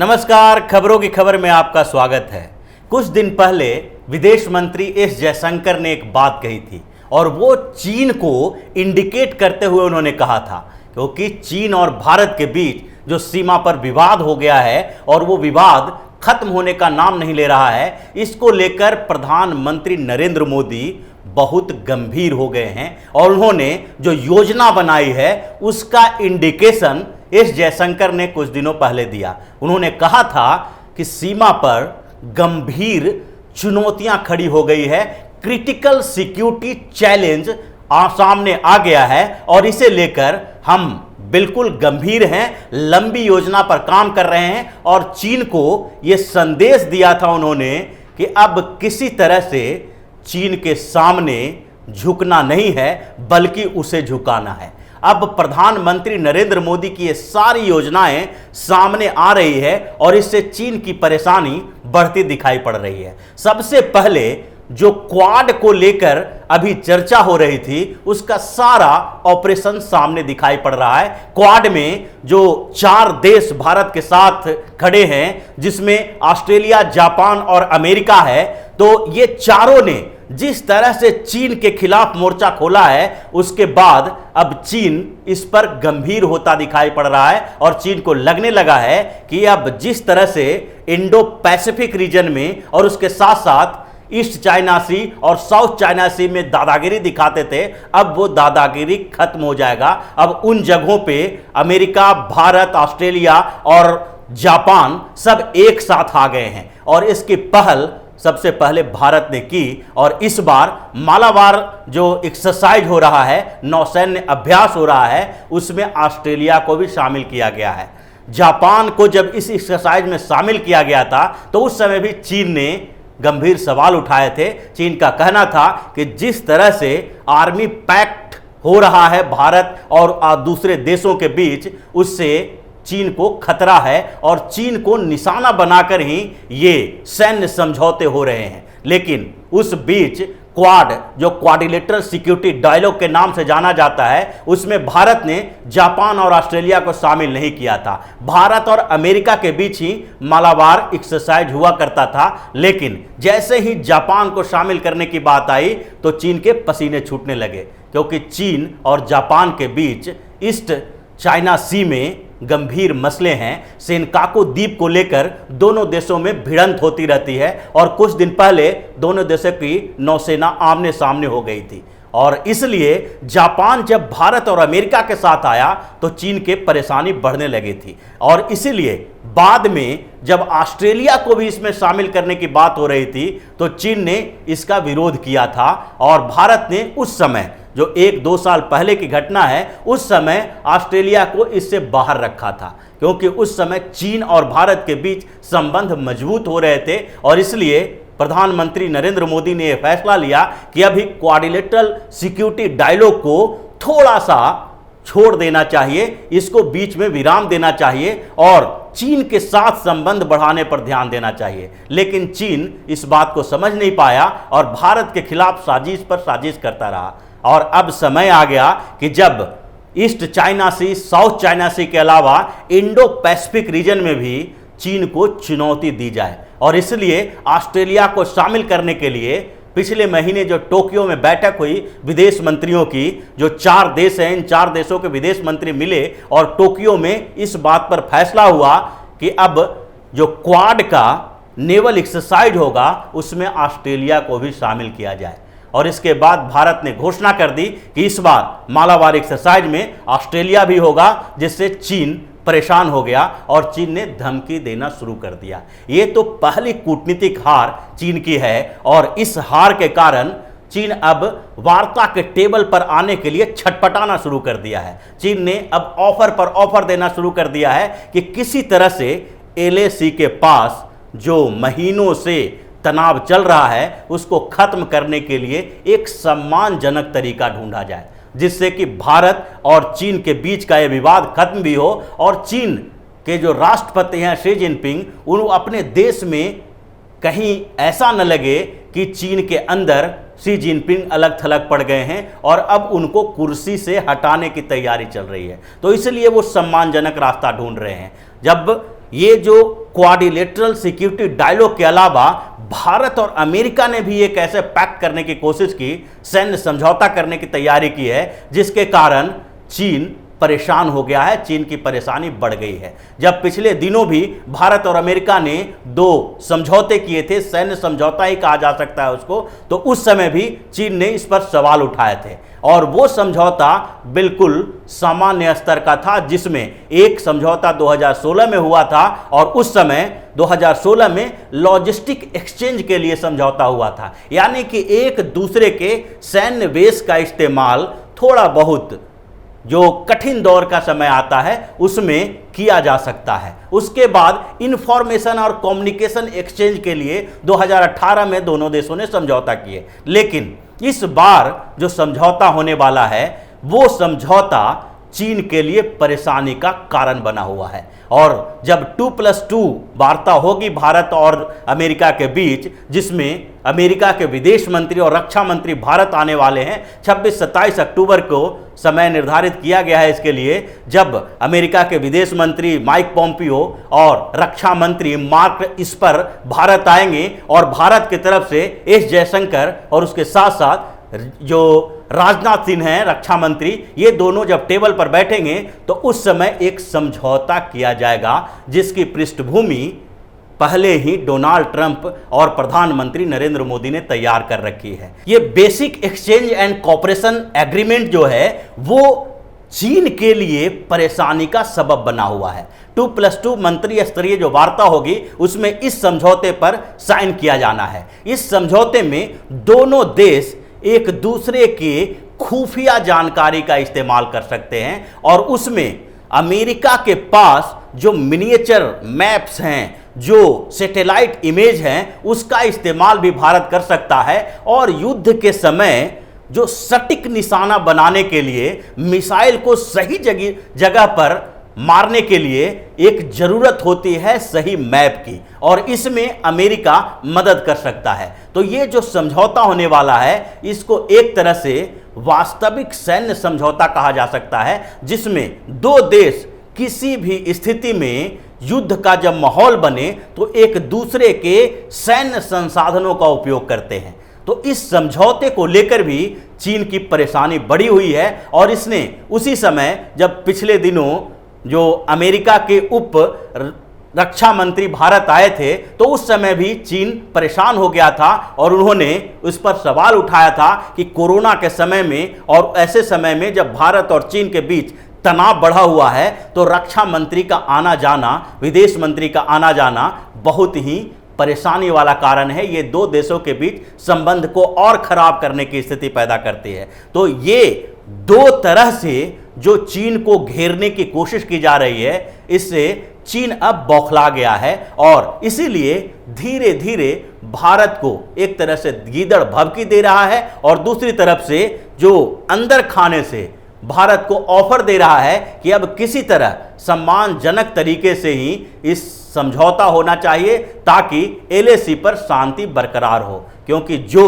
नमस्कार, खबरों की खबर में आपका स्वागत है। कुछ दिन पहले विदेश मंत्री एस जयशंकर ने एक बात कही थी और वो चीन को इंडिकेट करते हुए उन्होंने कहा था, क्योंकि चीन और भारत के बीच जो सीमा पर विवाद हो गया है और वो विवाद खत्म होने का नाम नहीं ले रहा है, इसको लेकर प्रधानमंत्री नरेंद्र मोदी बहुत गंभीर हो गए हैं और उन्होंने जो योजना बनाई है उसका इंडिकेशन एस जयशंकर ने कुछ दिनों पहले दिया। उन्होंने कहा था कि सीमा पर गंभीर चुनौतियां खड़ी हो गई है, क्रिटिकल सिक्योरिटी चैलेंज सामने आ गया है और इसे लेकर हम बिल्कुल गंभीर हैं, लंबी योजना पर काम कर रहे हैं और चीन को यह संदेश दिया था उन्होंने कि अब किसी तरह से चीन के सामने झुकना नहीं है बल्कि उसे झुकाना है। अब प्रधानमंत्री नरेंद्र मोदी की ये सारी योजनाएं सामने आ रही है और इससे चीन की परेशानी बढ़ती दिखाई पड़ रही है। सबसे पहले जो क्वाड को लेकर अभी चर्चा हो रही थी उसका सारा ऑपरेशन सामने दिखाई पड़ रहा है। क्वाड में जो 4 देश भारत के साथ खड़े हैं, जिसमें ऑस्ट्रेलिया, जापान और अमेरिका है, तो ये चारों ने जिस तरह से चीन के खिलाफ मोर्चा खोला है उसके बाद अब चीन इस पर गंभीर होता दिखाई पड़ रहा है और चीन को लगने लगा है कि अब जिस तरह से इंडो पैसिफिक रीजन में और उसके साथ साथ ईस्ट चाइना सी और साउथ चाइना सी में दादागिरी दिखाते थे, अब वो दादागिरी खत्म हो जाएगा। अब उन जगहों पे अमेरिका, भारत, ऑस्ट्रेलिया और जापान सब एक साथ आ गए हैं और इसकी पहल सबसे पहले भारत ने की और इस बार मालाबार जो एक्सरसाइज हो रहा है, नौसैन्य अभ्यास हो रहा है, उसमें ऑस्ट्रेलिया को भी शामिल किया गया है। जापान को जब इस एक्सरसाइज में शामिल किया गया था तो उस समय भी चीन ने गंभीर सवाल उठाए थे। चीन का कहना था कि जिस तरह से आर्मी पैक्ट हो रहा है भारत और दूसरे देशों के बीच, उससे चीन को खतरा है और चीन को निशाना बनाकर ही ये सैन्य समझौते हो रहे हैं। लेकिन उस बीच क्वाड, जो क्वाड्रिलेटरल सिक्योरिटी डायलॉग के नाम से जाना जाता है, उसमें भारत ने जापान और ऑस्ट्रेलिया को शामिल नहीं किया था। भारत और अमेरिका के बीच ही मालाबार एक्सरसाइज हुआ करता था, लेकिन जैसे ही जापान को शामिल करने की बात आई तो चीन के पसीने छूटने लगे, क्योंकि चीन और जापान के बीच ईस्ट चाइना सी में गंभीर मसले हैं। सेनकाकू द्वीप को लेकर दोनों देशों में भिड़ंत होती रहती है और कुछ दिन पहले दोनों देशों की नौसेना आमने सामने हो गई थी और इसलिए जापान जब भारत और अमेरिका के साथ आया तो चीन के परेशानी बढ़ने लगी थी और इसीलिए बाद में जब ऑस्ट्रेलिया को भी इसमें शामिल करने की बात हो रही थी तो चीन ने इसका विरोध किया था और भारत ने उस समय, जो 1-2 साल पहले की घटना है, उस समय ऑस्ट्रेलिया को इससे बाहर रखा था, क्योंकि उस समय चीन और भारत के बीच संबंध मजबूत हो रहे थे और इसलिए प्रधानमंत्री नरेंद्र मोदी ने यह फैसला लिया कि अभी क्वाड्रिलेटरल सिक्योरिटी डायलॉग को थोड़ा सा छोड़ देना चाहिए, इसको बीच में विराम देना चाहिए और चीन के साथ संबंध बढ़ाने पर ध्यान देना चाहिए। लेकिन चीन इस बात को समझ नहीं पाया और भारत के खिलाफ साजिश पर साजिश करता रहा और अब समय आ गया कि जब ईस्ट चाइना सी, साउथ चाइना सी के अलावा इंडो पैसिफिक रीजन में भी चीन को चुनौती दी जाए और इसलिए ऑस्ट्रेलिया को शामिल करने के लिए पिछले महीने जो टोक्यो में बैठक हुई विदेश मंत्रियों की, जो 4 देश हैं, इन 4 देशों के विदेश मंत्री मिले और टोक्यो में इस बात पर फैसला हुआ कि अब जो क्वाड का नेवल एक्सरसाइज होगा उसमें ऑस्ट्रेलिया को भी शामिल किया जाए और इसके बाद भारत ने घोषणा कर दी कि इस बार मालाबार एक्सरसाइज में ऑस्ट्रेलिया भी होगा, जिससे चीन परेशान हो गया और चीन ने धमकी देना शुरू कर दिया। ये तो पहली कूटनीतिक हार चीन की है और इस हार के कारण चीन अब वार्ता के टेबल पर आने के लिए छटपटाना शुरू कर दिया है। चीन ने अब ऑफर पर ऑफर देना शुरू कर दिया है कि किसी तरह से LAC के पास जो महीनों से तनाव चल रहा है उसको खत्म करने के लिए एक सम्मानजनक तरीका ढूंढा जाए, जिससे कि भारत और चीन के बीच का यह विवाद खत्म भी हो और चीन के जो राष्ट्रपति हैं शी जिनपिंग, उन अपने देश में कहीं ऐसा न लगे कि चीन के अंदर शी जिनपिंग अलग थलग पड़ गए हैं और अब उनको कुर्सी से हटाने की तैयारी चल रही है। तो इसलिए वो सम्मानजनक रास्ता ढूंढ रहे हैं। जब ये जो क्वाड्रिलेटरल सिक्योरिटी डायलॉग के अलावा भारत और अमेरिका ने भी एक ऐसे पैक्ट करने की कोशिश की, सैन्य समझौता करने की तैयारी की है, जिसके कारण चीन परेशान हो गया है, चीन की परेशानी बढ़ गई है। जब पिछले दिनों भी भारत और अमेरिका ने 2 समझौते किए थे, सैन्य समझौता ही कहा जा सकता है उसको, तो उस समय भी चीन ने इस पर सवाल उठाए थे और वो समझौता बिल्कुल सामान्य स्तर का था, जिसमें एक समझौता 2016 में हुआ था और उस समय 2016 में लॉजिस्टिक एक्सचेंज के लिए समझौता हुआ था, यानी कि एक दूसरे के सैन्य बेस का इस्तेमाल थोड़ा बहुत जो कठिन दौर का समय आता है उसमें किया जा सकता है। उसके बाद इंफॉर्मेशन और कम्युनिकेशन एक्सचेंज के लिए 2018 में दोनों देशों ने समझौता किए, लेकिन इस बार जो समझौता होने वाला है वो समझौता चीन के लिए परेशानी का कारण बना हुआ है। और जब 2+2 वार्ता होगी भारत और अमेरिका के बीच, जिसमें अमेरिका के विदेश मंत्री और रक्षा मंत्री भारत आने वाले हैं, 26-27 अक्टूबर को समय निर्धारित किया गया है इसके लिए, जब अमेरिका के विदेश मंत्री माइक पोम्पियो और रक्षा मंत्री मार्क इस्पर भारत आएंगे और भारत की तरफ से एस जयशंकर और उसके साथ साथ जो राजनाथ सिंह हैं रक्षा मंत्री, ये दोनों जब टेबल पर बैठेंगे तो उस समय एक समझौता किया जाएगा, जिसकी पृष्ठभूमि पहले ही डोनाल्ड ट्रंप और प्रधानमंत्री नरेंद्र मोदी ने तैयार कर रखी है। ये basic exchange and cooperation agreement जो है वो चीन के लिए परेशानी का सबब बना हुआ है। 2+2 मंत्री स्तरीय जो वार्ता होगी उसमें इस समझौते पर साइन किया जाना है। इस समझौते में दोनों देश एक दूसरे के खुफिया जानकारी का इस्तेमाल कर सकते हैं और उसमें अमेरिका के पास जो मिनिएचर मैप्स हैं, जो सैटेलाइट इमेज हैं, उसका इस्तेमाल भी भारत कर सकता है और युद्ध के समय जो सटीक निशाना बनाने के लिए, मिसाइल को सही जगह पर मारने के लिए एक जरूरत होती है सही मैप की, और इसमें अमेरिका मदद कर सकता है। तो ये जो समझौता होने वाला है इसको एक तरह से वास्तविक सैन्य समझौता कहा जा सकता है, जिसमें 2 देश किसी भी स्थिति में युद्ध का जब माहौल बने तो एक दूसरे के सैन्य संसाधनों का उपयोग करते हैं। तो इस समझौते को लेकर भी चीन की परेशानी बढ़ी हुई है और इसने उसी समय जब पिछले दिनों जो अमेरिका के उप रक्षा मंत्री भारत आए थे तो उस समय भी चीन परेशान हो गया था और उन्होंने उस पर सवाल उठाया था कि कोरोना के समय में और ऐसे समय में जब भारत और चीन के बीच तनाव बढ़ा हुआ है तो रक्षा मंत्री का आना जाना, विदेश मंत्री का आना जाना बहुत ही परेशानी वाला कारण है। ये 2 देशों के बीच संबंध को और खराब करने की स्थिति पैदा करती है। तो ये 2 तरह से जो चीन को घेरने की कोशिश की जा रही है, इससे चीन अब बौखला गया है और इसीलिए धीरे धीरे भारत को एक तरह से गीदड़ भभकी दे रहा है और दूसरी तरफ से जो अंदर खाने से भारत को ऑफर दे रहा है कि अब किसी तरह सम्मानजनक तरीके से ही इस समझौता होना चाहिए ताकि एलएसी पर शांति बरकरार हो, क्योंकि जो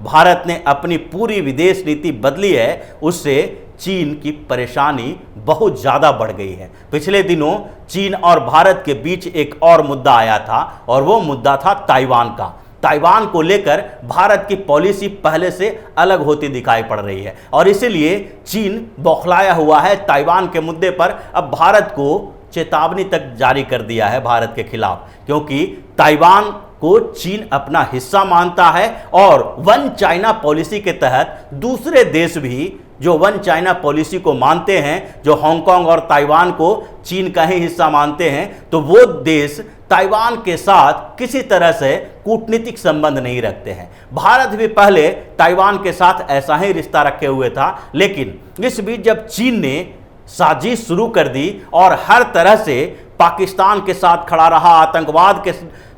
भारत ने अपनी पूरी विदेश नीति बदली है उससे चीन की परेशानी बहुत ज़्यादा बढ़ गई है। पिछले दिनों चीन और भारत के बीच एक और मुद्दा आया था और वो मुद्दा था ताइवान का। ताइवान को लेकर भारत की पॉलिसी पहले से अलग होती दिखाई पड़ रही है और इसीलिए चीन बौखलाया हुआ है ताइवान के मुद्दे पर। अब भारत को चेतावनी तक जारी कर दिया है भारत के खिलाफ, क्योंकि ताइवान को चीन अपना हिस्सा मानता है और वन चाइना पॉलिसी के तहत दूसरे देश भी जो वन चाइना पॉलिसी को मानते हैं, जो हांगकांग और ताइवान को चीन का ही हिस्सा मानते हैं, तो वो देश ताइवान के साथ किसी तरह से कूटनीतिक संबंध नहीं रखते हैं। भारत भी पहले ताइवान के साथ ऐसा ही रिश्ता रखे हुए था, लेकिन इस बीच जब चीन ने साजिश शुरू कर दी और हर तरह से पाकिस्तान के साथ खड़ा रहा, आतंकवाद के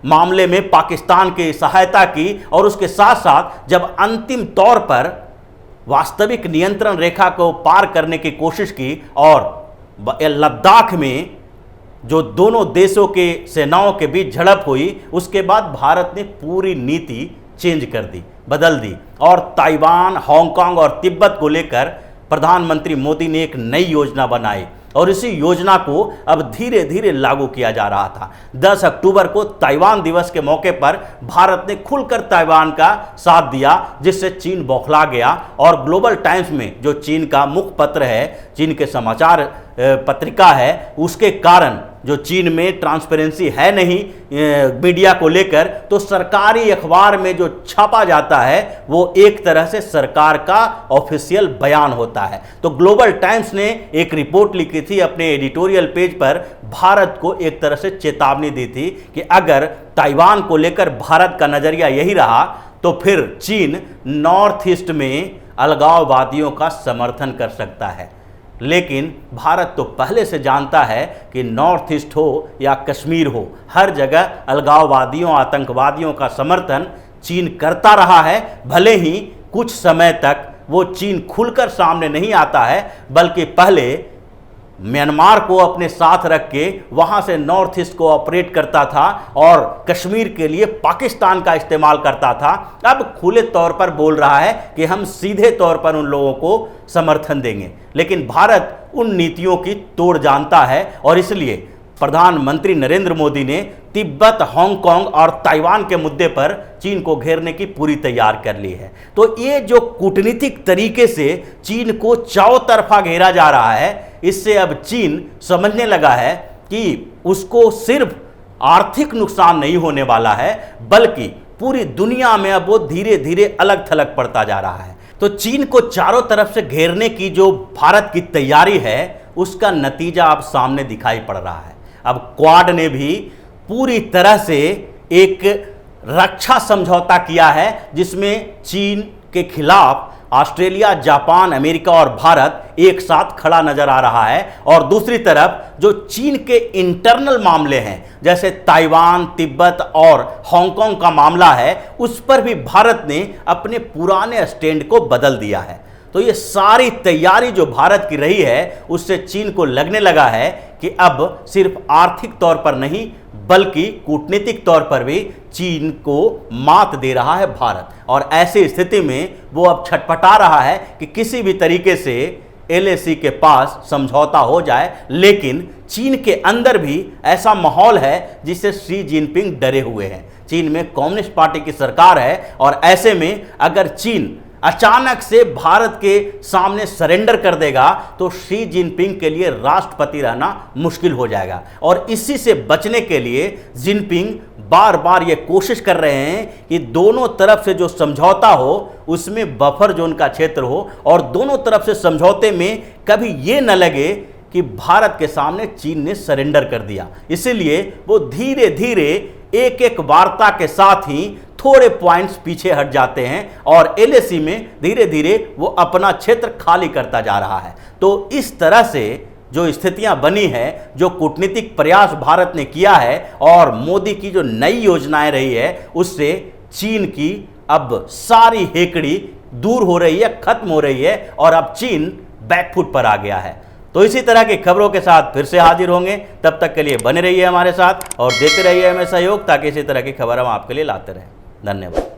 मामले में पाकिस्तान की सहायता की और उसके साथ साथ जब अंतिम तौर पर वास्तविक नियंत्रण रेखा को पार करने की कोशिश की और लद्दाख में जो दोनों देशों के सेनाओं के बीच झड़प हुई, उसके बाद भारत ने पूरी नीति चेंज कर दी, बदल दी और ताइवान, हांगकांग और तिब्बत को लेकर प्रधानमंत्री मोदी ने एक नई योजना बनाई और इसी योजना को अब धीरे धीरे लागू किया जा रहा था। 10 अक्टूबर को ताइवान दिवस के मौके पर भारत ने खुलकर ताइवान का साथ दिया, जिससे चीन बौखला गया और ग्लोबल टाइम्स में जो चीन का मुखपत्र है, चीन के समाचार पत्रिका है, उसके कारण जो चीन में ट्रांसपेरेंसी है नहीं मीडिया को लेकर, तो सरकारी अखबार में जो छापा जाता है वो एक तरह से सरकार का ऑफिशियल बयान होता है। तो ग्लोबल टाइम्स ने एक रिपोर्ट लिखी थी अपने एडिटोरियल पेज पर, भारत को एक तरह से चेतावनी दी थी कि अगर ताइवान को लेकर भारत का नजरिया यही रहा तो फिर चीन नॉर्थ ईस्ट में अलगाववादियों का समर्थन कर सकता है। लेकिन भारत तो पहले से जानता है कि नॉर्थ ईस्ट हो या कश्मीर हो, हर जगह अलगाववादियों, आतंकवादियों का समर्थन चीन करता रहा है। भले ही कुछ समय तक वो चीन खुलकर सामने नहीं आता है, बल्कि पहले म्यांमार को अपने साथ रख के वहां से नॉर्थ ईस्ट को ऑपरेट करता था और कश्मीर के लिए पाकिस्तान का इस्तेमाल करता था। अब खुले तौर पर बोल रहा है कि हम सीधे तौर पर उन लोगों को समर्थन देंगे। लेकिन भारत उन नीतियों की तोड़ जानता है और इसलिए प्रधानमंत्री नरेंद्र मोदी ने तिब्बत, हांगकांग और ताइवान के मुद्दे पर चीन को घेरने की पूरी तैयारी कर ली है। तो ये जो कूटनीतिक तरीके से चीन को चारों तरफा घेरा जा रहा है, इससे अब चीन समझने लगा है कि उसको सिर्फ आर्थिक नुकसान नहीं होने वाला है, बल्कि पूरी दुनिया में अब वो धीरे धीरे अलग थलग पड़ता जा रहा है। तो चीन को चारों तरफ से घेरने की जो भारत की तैयारी है, उसका नतीजा अब सामने दिखाई पड़ रहा है। अब क्वाड ने भी पूरी तरह से एक रक्षा समझौता किया है, जिसमें चीन के खिलाफ ऑस्ट्रेलिया, जापान, अमेरिका और भारत एक साथ खड़ा नजर आ रहा है। और दूसरी तरफ जो चीन के इंटरनल मामले हैं, जैसे ताइवान, तिब्बत और हांगकांग का मामला है, उस पर भी भारत ने अपने पुराने स्टैंड को बदल दिया है। तो ये सारी तैयारी जो भारत की रही है, उससे चीन को लगने लगा है कि अब सिर्फ आर्थिक तौर पर नहीं, बल्कि कूटनीतिक तौर पर भी चीन को मात दे रहा है भारत। और ऐसी स्थिति में वो अब छटपटा रहा है कि किसी भी तरीके से LAC के पास समझौता हो जाए। लेकिन चीन के अंदर भी ऐसा माहौल है जिससे शी जिनपिंग डरे हुए हैं। चीन में कम्युनिस्ट पार्टी की सरकार है और ऐसे में अगर चीन अचानक से भारत के सामने सरेंडर कर देगा तो शी जिनपिंग के लिए राष्ट्रपति रहना मुश्किल हो जाएगा। और इसी से बचने के लिए जिनपिंग बार बार ये कोशिश कर रहे हैं कि दोनों तरफ से जो समझौता हो उसमें बफर जोन का क्षेत्र हो और दोनों तरफ से समझौते में कभी ये न लगे कि भारत के सामने चीन ने सरेंडर कर दिया। इसीलिए वो धीरे धीरे एक एक वार्ता के साथ ही थोड़े पॉइंट्स पीछे हट जाते हैं और LAC में धीरे धीरे वो अपना क्षेत्र खाली करता जा रहा है। तो इस तरह से जो स्थितियां बनी है, जो कूटनीतिक प्रयास भारत ने किया है और मोदी की जो नई योजनाएं रही है, उससे चीन की अब सारी हेकड़ी दूर हो रही है, खत्म हो रही है और अब चीन बैकफुट पर आ गया है। तो इसी तरह की खबरों के साथ फिर से हाजिर होंगे। तब तक के लिए बने रहिए हमारे साथ और देते रहिए हमें सहयोग, ताकि इसी तरह की खबर हम आपके लिए लाते रहें। धन्यवाद।